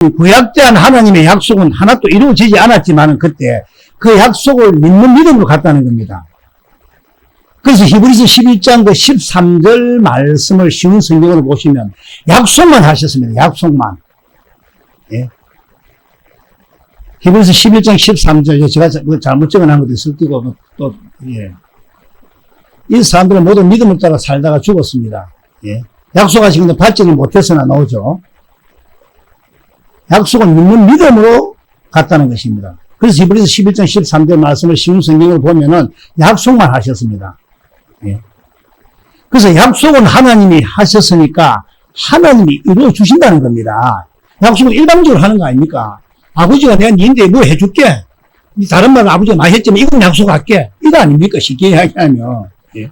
구약대한 하나님의 약속은 하나도 이루어지지 않았지만 그때 그 약속을 믿는 믿음으로 갔다는 겁니다. 그래서 히브리서 11장 그 13절 말씀을 쉬운 성경으로 보시면 약속만 하셨습니다. 약속만. 예. 히브리서 11장 13절, 제가 잘못 적어놓은 것도 있을 거고, 또, 예. 이 사람들은 모두 믿음을 따라 살다가 죽었습니다. 예. 약속하신 건데 받지는 못해서나 나오죠. 약속은 믿는 믿음으로 갔다는 것입니다. 그래서 히브리서 11장 13절 말씀을 쉬운 성경을 보면은 약속만 하셨습니다. 예. 그래서 약속은 하나님이 하셨으니까 하나님이 이루어 주신다는 겁니다. 약속은 일방적으로 하는 거 아닙니까? 아버지가 내가 니인데 뭐 해줄게. 다른 말은 아버지가 많이 했지만 이건 약속할게. 이거 아닙니까? 쉽게 이야기하면. 예.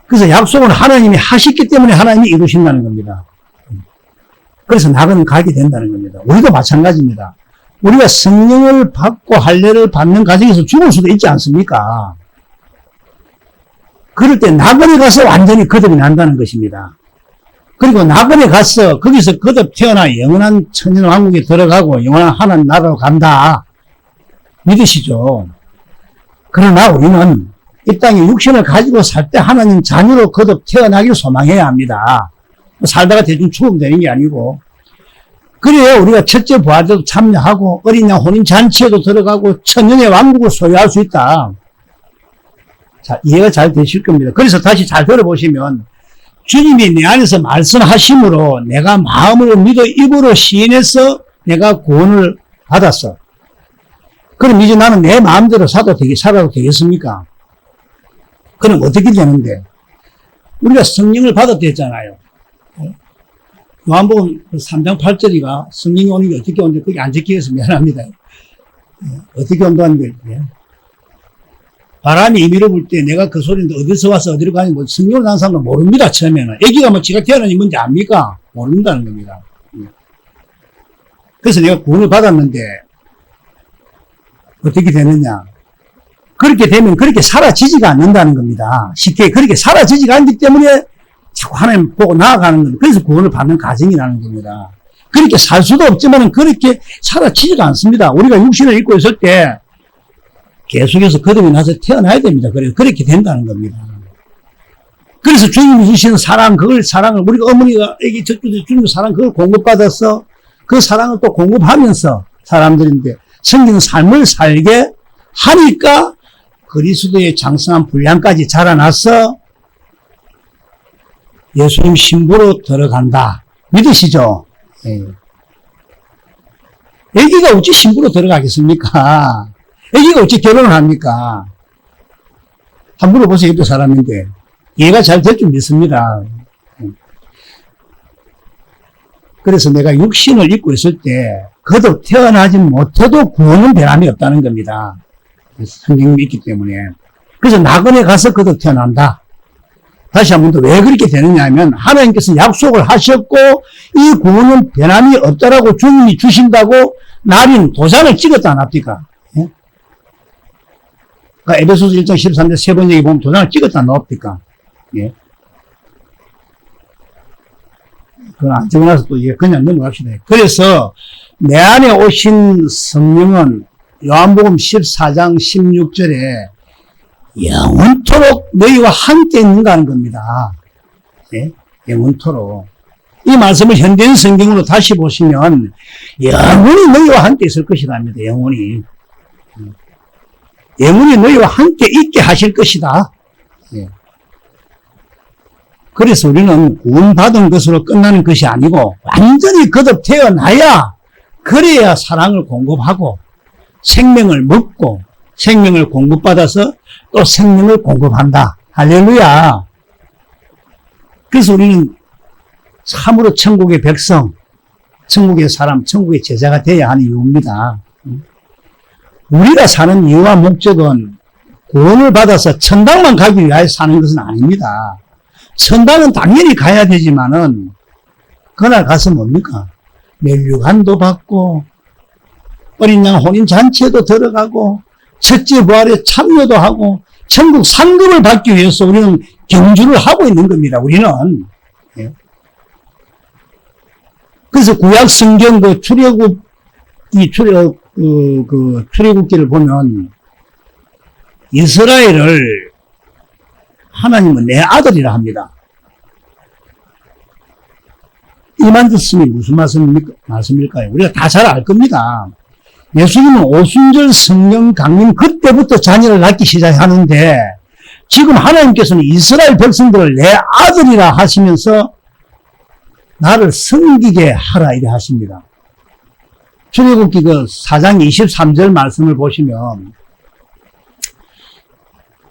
그래서 약속은 하나님이 하셨기 때문에 하나님이 이루신다는 겁니다. 그래서 나그는 가게 된다는 겁니다. 우리도 마찬가지입니다. 우리가 성령을 받고 할례를 받는 과정에서 죽을 수도 있지 않습니까? 그럴 때 나그네 가서 완전히 거듭이 난다는 것입니다. 그리고 나그네 가서 거기서 거듭 태어나 영원한 천년왕국에 들어가고 영원한 하나님 나라로 간다. 믿으시죠? 그러나 우리는 이 땅에 육신을 가지고 살 때 하나님 자녀로 거듭 태어나기를 소망해야 합니다. 살다가 대충 죽으면 되는 게 아니고. 그래야 우리가 첫째 부활도 참여하고 어린 양 혼인 잔치에도 들어가고 천년의 왕국을 소유할 수 있다. 자, 이해가 잘 되실 겁니다. 그래서 다시 잘 들어보시면 주님이 내 안에서 말씀하심으로 내가 마음으로 믿어 입으로 시인해서 내가 구원을 받았어. 그럼 이제 나는 내 마음대로 살아도 되겠습니까? 그럼 어떻게 되는데? 우리가 성령을 받았댔잖아요. 요한복음 3장 8절이가 성령이 오는 게 어떻게 오는데 그게 안 적혀서 미안합니다. 어떻게 온다는 게 바람이 임의로 불 때 내가 그 소리인데 어디서 와서 어디로 가는지 뭐 성령을 난 사람은 모릅니다. 처음에는. 애기가 뭐 지가 태어나니 뭔지 압니까? 모른다는 겁니다. 그래서 내가 구원을 받았는데 어떻게 되느냐? 그렇게 되면 그렇게 사라지지가 않는다는 겁니다. 쉽게 그렇게 사라지지가 않기 때문에 자꾸 하나님 보고 나아가는 겁니다. 그래서 구원을 받는 과정이라는 겁니다. 그렇게 살 수도 없지만 그렇게 사라지지가 않습니다. 우리가 육신을 입고 있을 때 계속해서 거듭이 나서 태어나야 됩니다. 그렇게 된다는 겁니다. 그래서 주님이 주시는 사랑을 우리가 어머니가 애기 젖줄에 주는 사랑 그걸 공급받아서 그 사랑을 또 공급하면서 사람들인데 성경 삶을 살게 하니까 그리스도의 장성한 분량까지 자라나서 예수님 신부로 들어간다. 믿으시죠? 예. 애기가 어찌 신부로 들어가겠습니까? 애기가 어찌 결혼을 합니까? 한번 물어보세요. 옆에 사람인데. 이해가 잘 될 줄 믿습니다. 그래서 내가 육신을 입고 있을 때 거듭 태어나지 못해도 구원은 변함이 없다는 겁니다. 성경이 있기 때문에. 그래서 나그네 가서 거듭 태어난다. 다시 한 번 더 왜 그렇게 되느냐 하면 하나님께서 약속을 하셨고 이 구원은 변함이 없다라고 주님이 주신다고 날인 도장을 찍었다 안 합니까? 예? 그러니까 에베소서 1장 13절 세 번 얘기 보면 도장을 찍었다 안 합니까? 예. 그건 안 적어놔서 또 그냥 넘어갑시다. 그래서 내 안에 오신 성령은 요한복음 14장 16절에 영원토록 너희와 함께 있는가 하는 겁니다. 예? 영원토록. 이 말씀을 현대인 성경으로 다시 보시면 영원히 너희와 함께 있을 것이랍니다. 영원히. 영원히 너희와 함께 있게 하실 것이다. 예. 그래서 우리는 구원받은 것으로 끝나는 것이 아니고 완전히 거듭 태어나야 그래야 사랑을 공급하고 생명을 먹고 생명을 공급받아서 또 생명을 공급한다. 할렐루야. 그래서 우리는 참으로 천국의 백성, 천국의 사람, 천국의 제자가 되어야 하는 이유입니다. 우리가 사는 이유와 목적은 구원을 받아서 천당만 가기 위하여 사는 것은 아닙니다. 천당은 당연히 가야 되지만은 그날 가서 뭡니까? 멸류관도 받고 어린 양 혼인 잔치에도 들어가고 첫째 부활에 참여도 하고 천국 상급을 받기 위해서 우리는 경주를 하고 있는 겁니다. 우리는. 예. 그래서 구약 성경 그 출애굽, 출애굽기를 보면 이스라엘을 하나님은 내 아들이라 합니다. 이 말씀이 무슨 말씀일까요? 우리가 다 잘 알 겁니다. 예수님은 오순절 성령 강림 그때부터 자녀를 낳기 시작하는데 지금 하나님께서는 이스라엘 백성들을 내 아들이라 하시면서 나를 섬기게 하라 이래 하십니다. 출애굽기 그 4장 23절 말씀을 보시면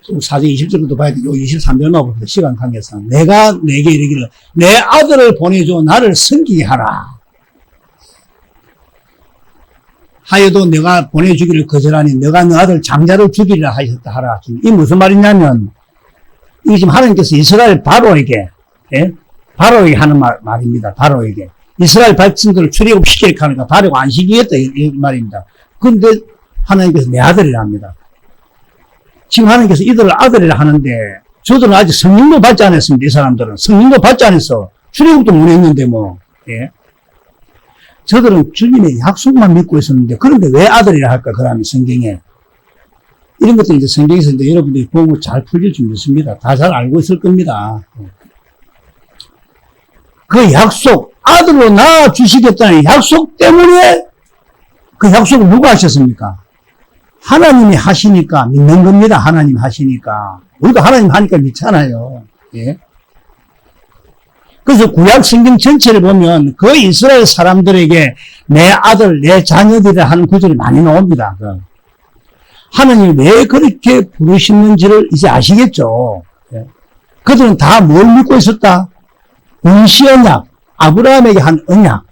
4장 20절부터 봐야 되고 23절만 보면 시간 관계상 내가 내게 이르기를 내 아들을 보내줘 나를 섬기게 하라 하여도 내가 보내주기를 거절하니 너가 너 아들 장자를 죽이리라 하셨다 하라. 이 무슨 말이냐면 이게 지금 하나님께서 이스라엘 바로에게 바로에게 하는 말입니다. 바로에게 이스라엘 백성들을 출애굽시키게 하니까 바로가 안 시키겠다 이 말입니다. 그런데 하나님께서 내 아들이라 합니다. 지금 하나님께서 이들을 아들이라 하는데 저들은 아직 성령도 받지 않았습니다. 이 사람들은 성령도 받지 않았어. 출애굽도 못 했는데 뭐 저들은 주님의 약속만 믿고 있었는데 그런데 왜 아들이라 할까? 그러면 성경에 이런 것들 이제 성경에서 이제 여러분들이 보면 잘 풀릴 줄 믿습니다. 다 잘 알고 있을 겁니다. 그 약속 아들로 낳아 주시겠다는 약속 때문에 그 약속을 누가 하셨습니까? 하나님이 하시니까 믿는 겁니다. 하나님 하시니까 우리도 하나님 하니까 믿잖아요. 그래서 구약 성경 전체를 보면 그 이스라엘 사람들에게 내 아들, 내 자녀들이라 하는 구절이 많이 나옵니다. 하나님이 왜 그렇게 부르시는지를 이제 아시겠죠. 그들은 다 뭘 믿고 있었다? 원시 언약, 아브라함에게 한 언약.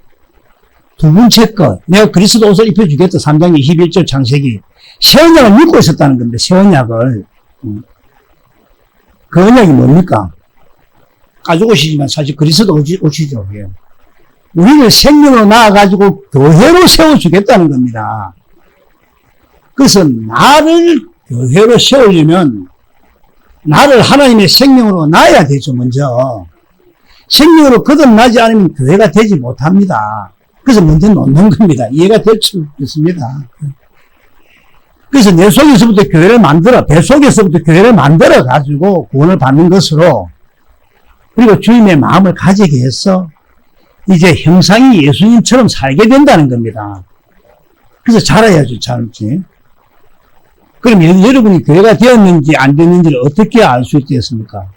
두 번째 것, 내가 그리스도 옷을 입혀주겠다. 3장 21절 창세기. 새 언약을 믿고 있었다는 겁니다. 새 언약을. 그 언약이 뭡니까? 가져오시지만 사실 그리스도 오시죠. 우리를 생명으로 낳아가지고 교회로 세워주겠다는 겁니다. 그래서 나를 교회로 세우려면 나를 하나님의 생명으로 낳아야 되죠. 먼저 생명으로 거듭나지 않으면 교회가 되지 못합니다. 그래서 먼저 놓는 겁니다. 이해가 될 수 있습니다. 그래서 내 속에서부터 교회를 만들어, 배 속에서부터 교회를 만들어 가지고 구원을 받는 것으로 그리고 주님의 마음을 가지게 해서 이제 형상이 예수님처럼 살게 된다는 겁니다. 그래서 자라야죠, 자라지. 그럼 여러분이 교회가 되었는지 안 되었는지를 어떻게 알 수 있겠습니까?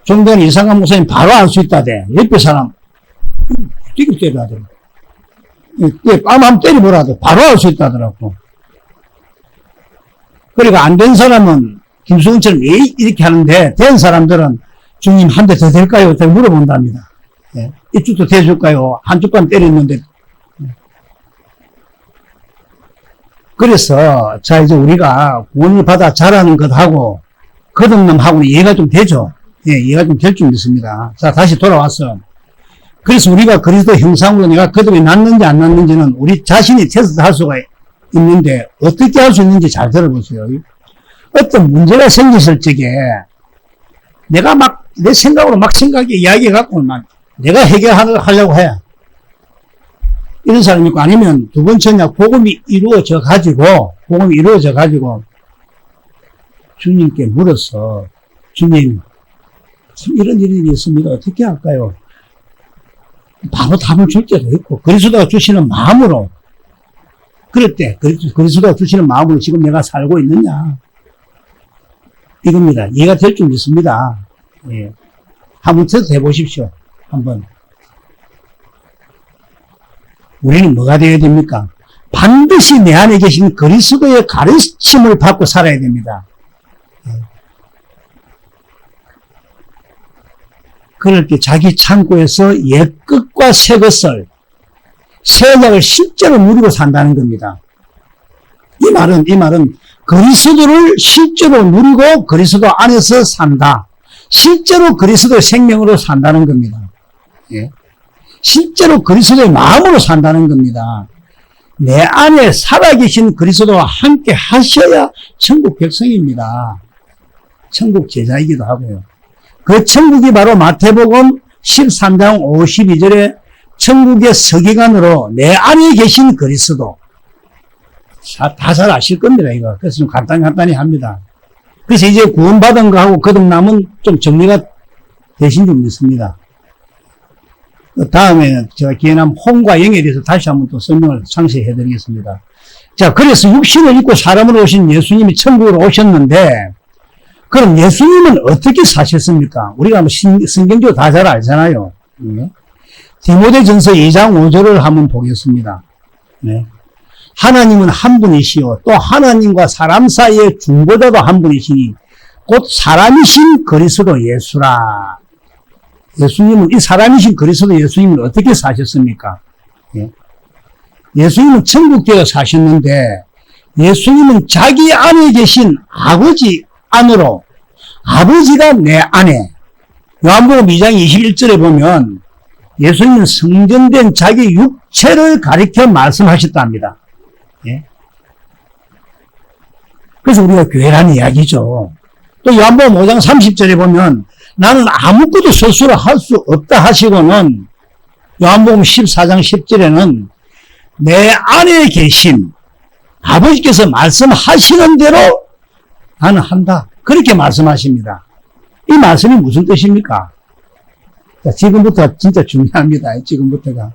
좀 전에 이상한 목사님 바로 알 수 있다대. 옆에 사람, 뛰고 때려하더라고. 뺨 한번 때려보라도 바로 알 수 있다더라고. 그리고 안 된 사람은 김수근처럼 왜 이렇게 하는데 된 사람들은 주님 한 대 더 될까요? 이렇게 물어본답니다. 이쪽도 대줄까요? 한쪽 뺨 때렸는데. 그래서 자 이제 우리가 구원을 받아 자라는 것하고 거듭남하고는 이해가 좀 되죠. 이해가 좀 될 줄 믿습니다. 자 다시 돌아와서 그래서 우리가 그리스도 형상으로 내가 거듭이 났는지 안 났는지는 우리 자신이 테스트할 수가 있는데 어떻게 할 수 있는지 잘 들어보세요. 어떤 문제가 생겼을 적에 내가 막 내 생각으로 막 생각에 이야기해갖고 막 내가 해결하려고 해. 이런 사람이 있고 아니면 두 번째냐 복음이 이루어져 가지고 주님께 물어서 주님 참 이런 일이 있습니다. 어떻게 할까요? 바로 답을 줄 때도 있고 그리스도가 주시는 마음으로 그럴 때 그리스도가 주시는 마음으로 지금 내가 살고 있느냐 이겁니다. 이해가 될 줄 믿습니다. 한번 테스트 해보십시오. 한번. 우리는 뭐가 되어야 됩니까? 반드시 내 안에 계신 그리스도의 가르침을 받고 살아야 됩니다. 그럴 때 자기 창고에서 옛것과 새것을 새 언약을 실제로 누리고 산다는 겁니다. 이 말은 그리스도를 실제로 누리고 그리스도 안에서 산다. 실제로 그리스도의 생명으로 산다는 겁니다. 실제로 그리스도의 마음으로 산다는 겁니다. 내 안에 살아계신 그리스도와 함께 하셔야 천국 백성입니다. 천국 제자이기도 하고요. 그 천국이 바로 마태복음 13장 52절에 천국의 서기관으로 내 안에 계신 그리스도. 다 잘 아실 겁니다, 이거. 그래서 좀 간단히 합니다. 그래서 이제 구원받은 거하고 거듭남은 좀 정리가 되신 줄 믿습니다. 다음에 제가 기회 나면 혼과 영에 대해서 다시 한번 또 설명을 상세히 해드리겠습니다. 자, 그래서 육신을 입고 사람으로 오신 예수님이 천국으로 오셨는데, 그럼 예수님은 어떻게 사셨습니까? 우리가 뭐 성경적으로 다 잘 알잖아요. 네. 디모데전서 2장 5절을 한번 보겠습니다. 네. 하나님은 한 분이시요 또 하나님과 사람 사이의 중보자도 한 분이시니 곧 사람이신 그리스도 예수라. 예수님은 이 사람이신 그리스도 예수님은 어떻게 사셨습니까? 예. 예수님은 천국되어 사셨는데 예수님은 자기 안에 계신 아버지 안으로 아버지가 내 안에 요한복음 2장 21절에 보면 예수님은 성전된 자기 육체를 가리켜 말씀하셨답니다. 예. 그래서 우리가 교회라는 이야기죠. 또 요한복음 5장 30절에 보면 나는 아무것도 스스로 할 수 없다 하시고는 요한복음 14장 10절에는 내 안에 계신 아버지께서 말씀하시는 대로 나는 한다. 그렇게 말씀하십니다. 이 말씀이 무슨 뜻입니까? 자, 지금부터 진짜 중요합니다. 지금부터가.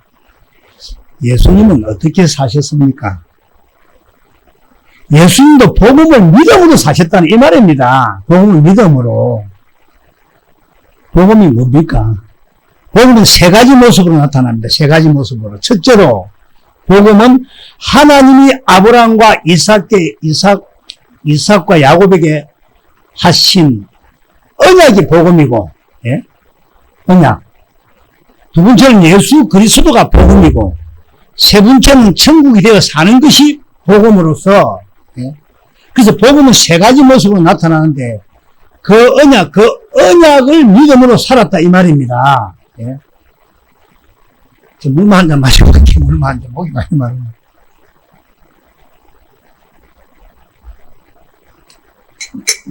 예수님은 어떻게 사셨습니까? 예수님도 복음을 믿음으로 사셨다는 이 말입니다. 복음을 믿음으로. 복음이 뭡니까? 복음은 세 가지 모습으로 나타납니다. 세 가지 모습으로. 첫째로, 복음은 하나님이 아브라함과 이삭과 야곱에게 하신 언약이 복음이고, 예? 언약. 두 번째는 예수 그리스도가 복음이고, 세 번째는 천국이 되어 사는 것이 복음으로서, 예? 그래서 복음은 세 가지 모습으로 나타나는데, 그 언약을 믿음으로 살았다, 이 말입니다. 예? 저 물만 한 잔 마시고, 물만 한 잔, 목이 많이 마르네.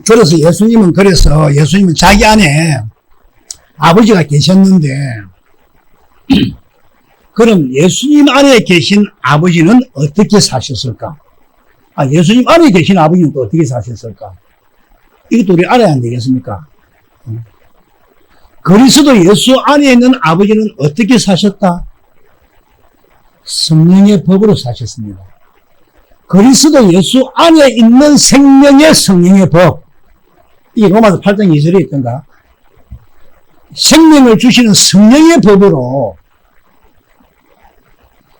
그래서 예수님은 자기 안에 아버지가 계셨는데, 그럼 예수님 안에 계신 아버지는 어떻게 사셨을까? 예수님 안에 계신 아버지는 또 어떻게 사셨을까? 이것도 우리 알아야 안 되겠습니까? 그리스도 예수 안에 있는 아버지는 어떻게 사셨다? 성령의 법으로 사셨습니다. 그리스도 예수 안에 있는 생명의 성령의 법. 이게 로마서 8장 2절에 있던가? 생명을 주시는 성령의 법으로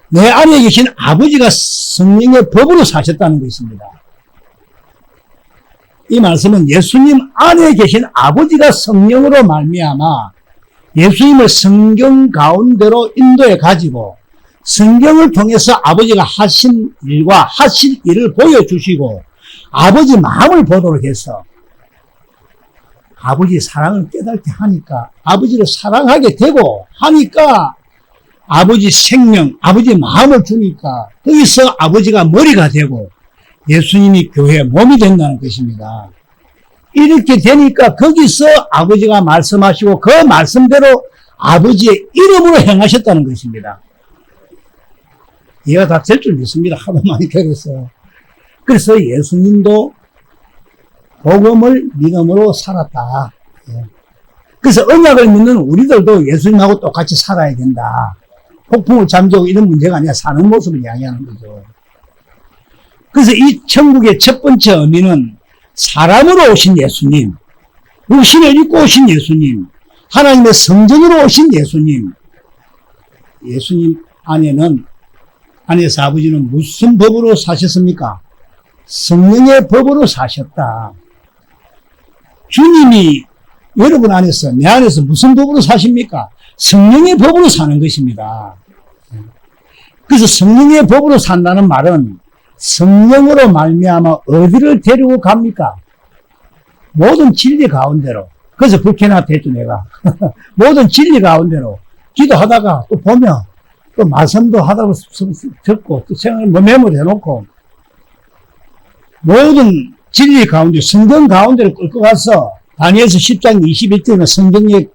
내 안에 계신 아버지가 성령의 법으로 사셨다는 것입니다. 이 말씀은 예수님 안에 계신 아버지가 성령으로 말미암아 예수님을 성경 가운데로 인도해 가지고 성경을 통해서 아버지가 하신 일과 하실 일을 보여주시고 아버지 마음을 보도록 해서 아버지의 사랑을 깨닫게 하니까 아버지를 사랑하게 되고 하니까 아버지 생명, 아버지 마음을 주니까 거기서 아버지가 머리가 되고 예수님이 교회의 몸이 된다는 것입니다. 이렇게 되니까 거기서 아버지가 말씀하시고 그 말씀대로 아버지의 이름으로 행하셨다는 것입니다. 이해가 다 될 줄 믿습니다. 하도 많이 배웠어요. 그래서 예수님도 복음을 믿음으로 살았다. 그래서 언약을 믿는 우리들도 예수님하고 똑같이 살아야 된다. 폭풍을 잠재우고 이런 문제가 아니라 사는 모습을 이야기하는 거죠. 그래서 이 천국의 첫 번째 의미는 사람으로 오신 예수님, 육신을 입고 오신 예수님, 하나님의 성전으로 오신 예수님, 예수님 안에서 아버지는 무슨 법으로 사셨습니까? 성령의 법으로 사셨다. 주님이 여러분 안에서, 내 안에서 무슨 법으로 사십니까? 성령의 법으로 사는 것입니다. 그래서 성령의 법으로 산다는 말은 성령으로 말미암아 어디를 데리고 갑니까? 모든 진리 가운데로. 그래서 불쾌나 됐죠, 내가. 모든 진리 가운데로 기도하다가 또 보면 또 말씀도 하다가 듣고 또 생각을 메모를 해놓고 모든 진리 가운데 성경 가운데로 끌고 가서 다니엘서 10장 21절에는 성경에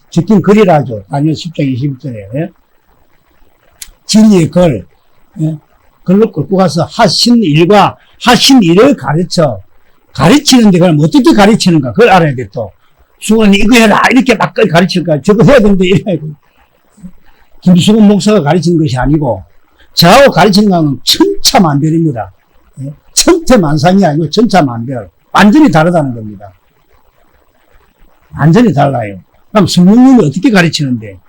적힌 글이라죠. 다니엘 10장 21절에. 진리의 걸, 예? 글로 끌고 가서 하신 일과 하신 일을 가르치는데 그럼 어떻게 가르치는가? 그걸 알아야 돼, 또. 수건이 이거 해라. 이렇게 막 가르칠까? 저거 해야 되는데, 이래야 돼. 김수건 목사가 가르치는 것이 아니고, 저하고 가르치는 것은 천차만별입니다. 예? 천태만상이 아니고 천차만별. 완전히 다르다는 겁니다. 완전히 달라요. 그럼 성령님이 어떻게 가르치는데?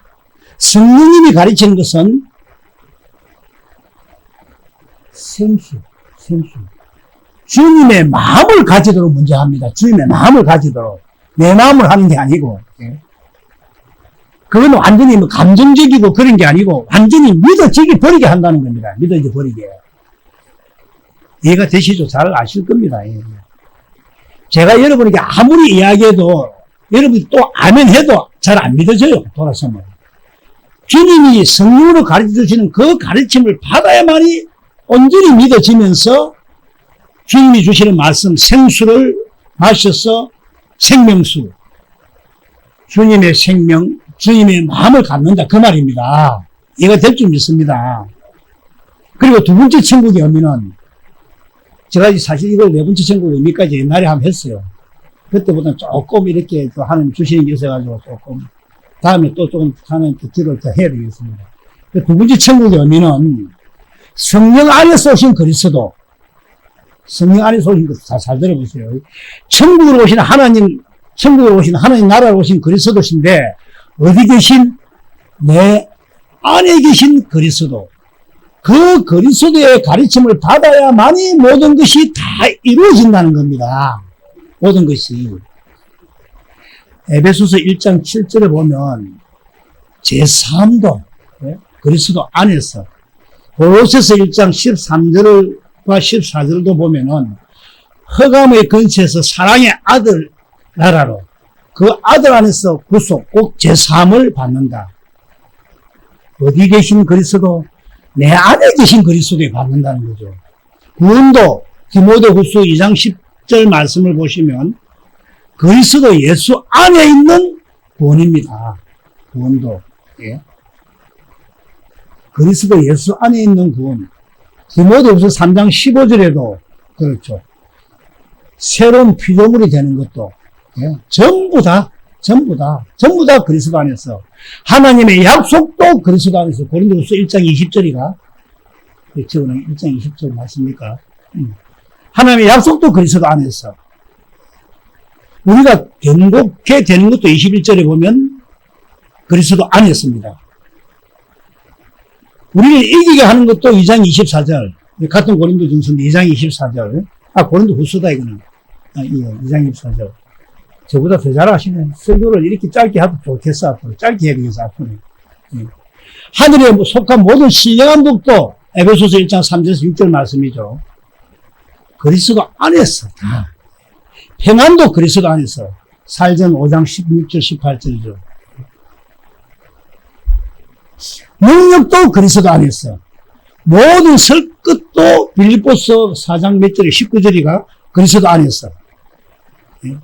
성령님이 가르치는 것은 생수. 주님의 마음을 가지도록 먼저 합니다. 주님의 마음을 가지도록. 내 마음을 하는 게 아니고. 예. 그건 완전히 뭐 감정적이고 그런 게 아니고 완전히 믿어지게 버리게 한다는 겁니다. 믿어지게 버리게. 이해가 되시죠? 잘 아실 겁니다. 예. 제가 여러분에게 아무리 이야기해도 여러분이 또 아멘 해도 잘 안 믿어져요. 돌아서면. 주님이 성령으로 가르쳐 주시는 그 가르침을 받아야만이 온전히 믿어지면서 주님이 주시는 말씀 생수를 마셔서 생명수, 주님의 생명, 주님의 마음을 갖는다 그 말입니다. 이해가 될 줄 믿습니다. 그리고 두 번째 천국의 의미는 제가 사실 이걸 네 번째 천국의 의미까지 옛날에 한번 했어요. 그때보다 조금 이렇게 또 하나님 주시는 게 있어가지고 조금 다음에 또 조금 하나님 기도를 더 해야 되겠습니다. 두 번째 천국의 의미는 성령 안에서 오신 그리스도, 성령 안에서 오신 것 잘 들어보세요. 천국으로 오신 하나님 나라로 오신 그리스도신데 어디 계신? 내 안에 계신 그리스도. 그 그리스도의 가르침을 받아야만이 모든 것이 다 이루어진다는 겁니다. 모든 것이. 에베소서 1장 7절에 보면 제3도 그리스도 안에서, 골로새서 1장 13절과 14절도 보면은 흑암의 근처에서 사랑의 아들 나라로 그 아들 안에서 구속, 꼭 제3을 받는다. 어디 계신 그리스도? 내 안에 계신 그리스도에 받는다는 거죠. 구원도 디모데후서 2장 10절 말씀을 보시면 그리스도 예수 안에 있는 구원입니다. 구원도. 예. 그리스도 예수 안에 있는 구원. 디모데후서 3장 15절에도 그렇죠. 새로운 피조물이 되는 것도 예. 전부 다 그리스도 안에서. 하나님의 약속도 그리스도 안에서. 고린도후서 1장 20절이가 그렇죠. 1장 20절 맞습니까? 하나님의 약속도 그리스도 안에서. 우리가 견고케 되는 것도 21절에 보면 그리스도 안에서입니다. 우리를 이기게 하는 것도 2장 24절. 같은 고린도 전서 2장 24절. 고린도 후서다, 이거는. 2장 24절. 저보다 더 잘하시네. 설교를 이렇게 짧게 하도 좋겠어, 앞으로. 짧게 해야 되겠어, 앞으로. 예. 하늘에 속한 모든 신령한 복도, 에베소서 1장 3절에서 6절 말씀이죠. 그리스도 안에서 다. 평안도 그리스도 안에서. 살전 5장 16절, 18절이죠. 능력도 그리스도 안에서. 모든 설끝도 빌립보서 4장 몇 절에 19절이가 그리스도 안에서. 예.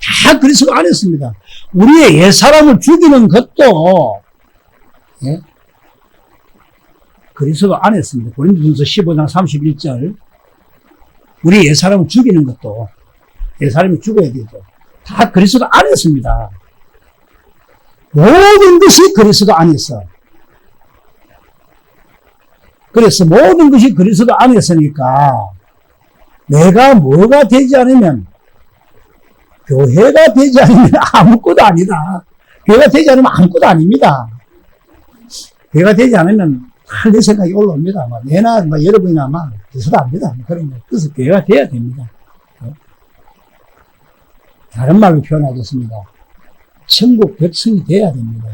다 그리스도 안에서입니다. 우리의 옛사람을 죽이는 것도 예? 그리스도 안에서입니다. 고린도전서 15장 31절. 우리 옛사람을 죽이는 것도 옛사람이 죽어야 되죠. 다 그리스도 안에서입니다. 모든 것이 그리스도 안에서. 그래서 모든 것이 그리스도 안에서니까 내가 뭐가 되지 않으면, 교회가 되지 않으면 아무것도 아니다. 교회가 되지 않으면 아무것도 아닙니다. 교회가 되지 않으면 내 생각이 올라옵니다. 내나 여러분이나 그래서도 압니다. 그래서 교회가 돼야 됩니다. 다른 말로 표현하겠습니다. 천국 백성이 돼야 됩니다.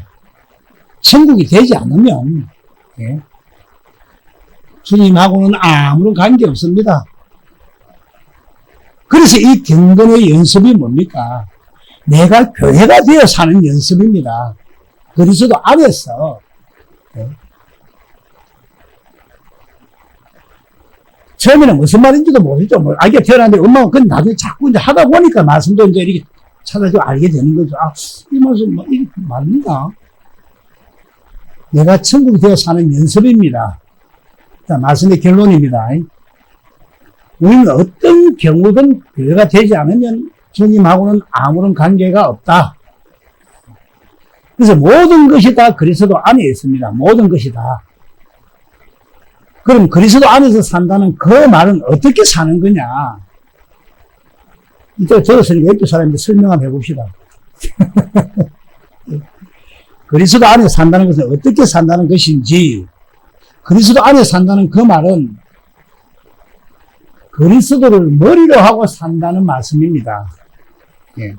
천국이 되지 않으면 예. 주님하고는 아무런 관계 없습니다. 그래서 이 경건의 연습이 뭡니까? 내가 교회가 되어 사는 연습입니다. 그리스도 안에서. 네. 처음에는 무슨 말인지도 모르죠. 알게 태어났는데 엄마가 그건 나중에 자꾸 이제 하다 보니까 말씀도 이제 이렇게 찾아서 알게 되는 거죠. 이 말씀, 이게 맞는가? 내가 천국이 되어 사는 연습입니다. 자, 말씀의 결론입니다. 우리는 어떤 경우든 교회가 되지 않으면 주님하고는 아무런 관계가 없다. 그래서 모든 것이 다 그리스도 안에 있습니다. 모든 것이 다. 그럼 그리스도 안에서 산다는 그 말은 어떻게 사는 거냐? 이제 들었으니까 옆에 사람한테 설명 한번 해봅시다. 그리스도 안에 산다는 것은 어떻게 산다는 것인지, 그리스도 안에 산다는 그 말은 그리스도를 머리로 하고 산다는 말씀입니다. 예.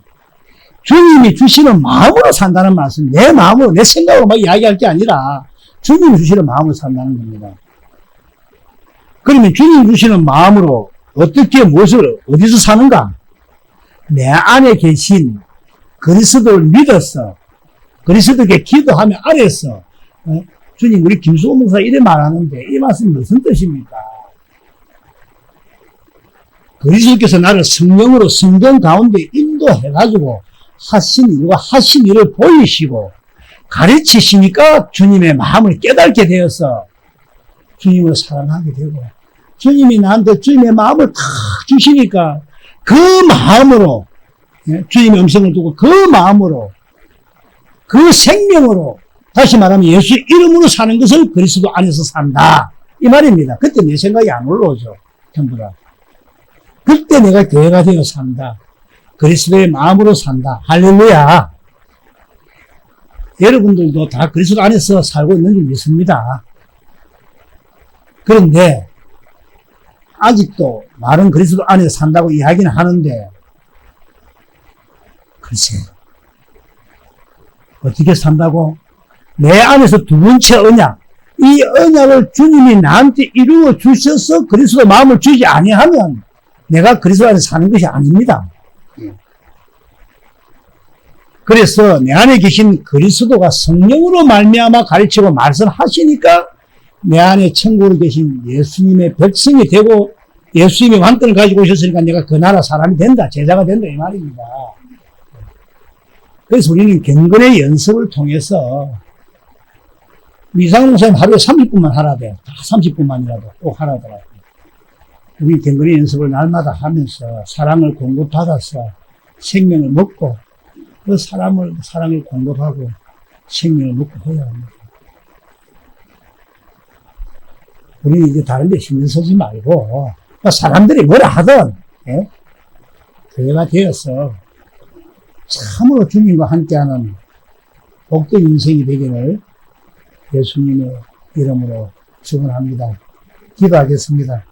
주님이 주시는 마음으로 산다는 말씀, 내 마음으로, 내 생각으로 막 이야기할 게 아니라 주님이 주시는 마음으로 산다는 겁니다. 그러면 주님 주시는 마음으로 어떻게 무엇을 어디서 사는가? 내 안에 계신 그리스도를 믿어서 그리스도께 기도하며 아래서 주님 우리 김수호 목사 이래 말하는데 이 말씀이 무슨 뜻입니까? 그리스도께서 나를 성령으로 성경 가운데 인도해가지고 하신 일과 하신 일을 보이시고 가르치시니까 주님의 마음을 깨닫게 되어서 주님을 사랑하게 되고 주님이 나한테 주님의 마음을 탁 주시니까 그 마음으로 주님의 음성을 두고 그 마음으로 그 생명으로 다시 말하면 예수 이름으로 사는 것을 그리스도 안에서 산다 이 말입니다. 그때 내 생각이 안 올라오죠. 전부 다. 그때 내가 교회가 되어 산다. 그리스도의 마음으로 산다. 할렐루야. 여러분들도 다 그리스도 안에서 살고 있는 줄 믿습니다. 그런데 아직도 말은 그리스도 안에서 산다고 이야기는 하는데 글쎄 어떻게 산다고? 내 안에서 두 번째 언약, 이 언약을 주님이 나한테 이루어 주셔서 그리스도 마음을 주지 아니하면 내가 그리스도 안에서 사는 것이 아닙니다. 그래서 내 안에 계신 그리스도가 성령으로 말미암아 가르치고 말씀하시니까 내 안에 천국으로 계신 예수님의 백성이 되고 예수님의 왕권을 가지고 오셨으니까 내가 그 나라 사람이 된다, 제자가 된다 이 말입니다. 그래서 우리는 경건의 연습을 통해서 이상훈 목사님 하루에 30분만 하라 돼요. 다 30분만이라도 꼭 하라더라고요. 우리 경건의 연습을 날마다 하면서 사랑을 공급받아서 생명을 먹고 그 사랑을 공급하고 생명을 먹고 해야 합니다. 우리는 이제 다른 데 신경 쓰지 말고 사람들이 뭐라 하든 교회가 되어서 참으로 주님과 함께하는 복된 인생이 되기를 예수님의 이름으로 축원합니다. 기도하겠습니다.